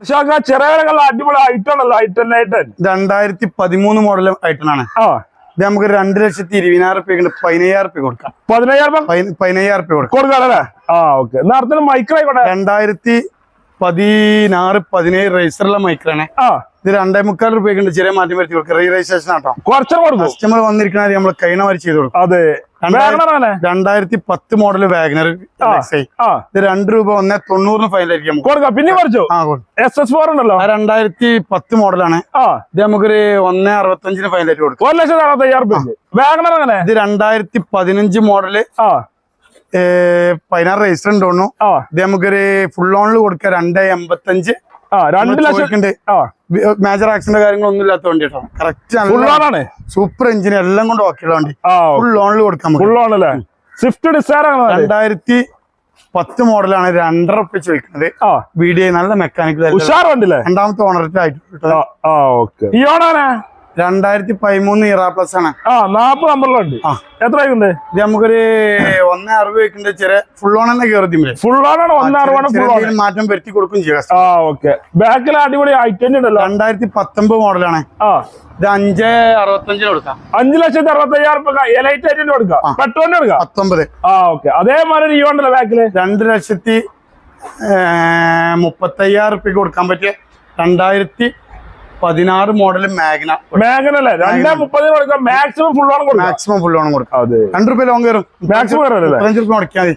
ചെറിയ അടിപൊളി ഐറ്റം ആണല്ലോ. ഐറ്റൻ 2013 മോഡൽ ഐറ്റനാണ്. ഇത് നമുക്ക് 2,20,000 റുപ്യ 15,000 റുപ്യ കൊടുക്കാം. 15,000 റുപ്യ കൊടുക്കാം അല്ലേ? മൈക്രോയിക്കോട്ടെ. 2016-17 റേസറുള്ള മൈക്രാണ്. ഇത് 2,300 റുപ്യക്ക് ഉണ്ട്. ചെറിയ മാറ്റം വരുത്തി കൊടുക്കുക. റീ രജിസ്ട്രേഷൻ ആട്ടോ. കസ്റ്റമർ വന്നിരിക്കണ നമ്മൾ കൈണ വരെ ചെയ്ത് കൊടുക്കും. അതെ. 2010 മോഡൽ വാഗനർ. ഇത് ₹2 190 ഫൈനലായിരിക്കും കൊടുക്കാം. പിന്നെ കുറച്ചു SS4 ഉണ്ടല്ലോ. 2010 മോഡലാണ്. ഇത് നമുക്കൊരു 165 ഫൈനലായിട്ട് കൊടുക്കും. 1,65,000 വാഗനർ. അങ്ങനെ ഇത് 2015 മോഡല് 16 രജിസ്റ്റർ ഉണ്ടോന്നു. ഇത് നമുക്കൊരു ഫുൾ ഓണിൽ കൊടുക്കാം. 2,85. 2 ലക്ഷം. മേജർ ആക്സിഡന്റ് കാര്യങ്ങളൊന്നും ഇല്ലാത്ത വണ്ടി കേട്ടോ. കറക്റ്റ് സൂപ്പർ എഞ്ചിൻ എല്ലാം കൊണ്ട് ഓക്കെയുള്ള വണ്ടി. ഫുൾ ഓണിൽ കൊടുക്കാം. 2010 മോഡലാണ്. 2.5 റുപ്യ ചോദിക്കുന്നത്. വീഡിയോ നല്ല മെക്കാനിക്കൽ രണ്ടാമത്തെ ഓണറിറ്റ് ആയിട്ട് 2013 ഇറ പ്ലസ് ആണ്. 40 നമ്പറിലുണ്ട്. എത്ര ഇത് നമുക്കൊരു 1.60 വെക്കുന്നുണ്ട്. ചെറിയ ഫുൾ ഓൺ തന്നെ കയറി ഫുൾ ഓണാണ്. 1.60 മാറ്റം വരുത്തി കൊടുക്കും ചെയ്യാം. ബാക്കിൽ അടിപൊളി ഐറ്റം ഉണ്ടല്ലോ. 2019 മോഡലാണ്. ഇത് 5,65 കൊടുക്കാം. 5,65,000 എലൈറ്റ് ആയിട്ട് കൊടുക്കാം. പെട്രോളിന് കൊടുക്കാം. 19. അതേമാതിരി ഈ ഉണ്ടല്ലോ ബാക്കില് 2,35,000 റുപ്യക്ക് കൊടുക്കാൻ പറ്റിയ 2016 മോഡൽ മാഗ്ന. അല്ലേ? 2,30 കൊടുക്കാം. മാക്സിമം ഫുൾ ഓൺ കൊടുക്കാം. മാക്സിമം ഫുൾ ഓൺ കൊടുക്കാം. 2 റുപ്യ ലോങ് കയറും. മാക്സിമം 5 റുപ്യ മുടക്കിയാൽ മതി.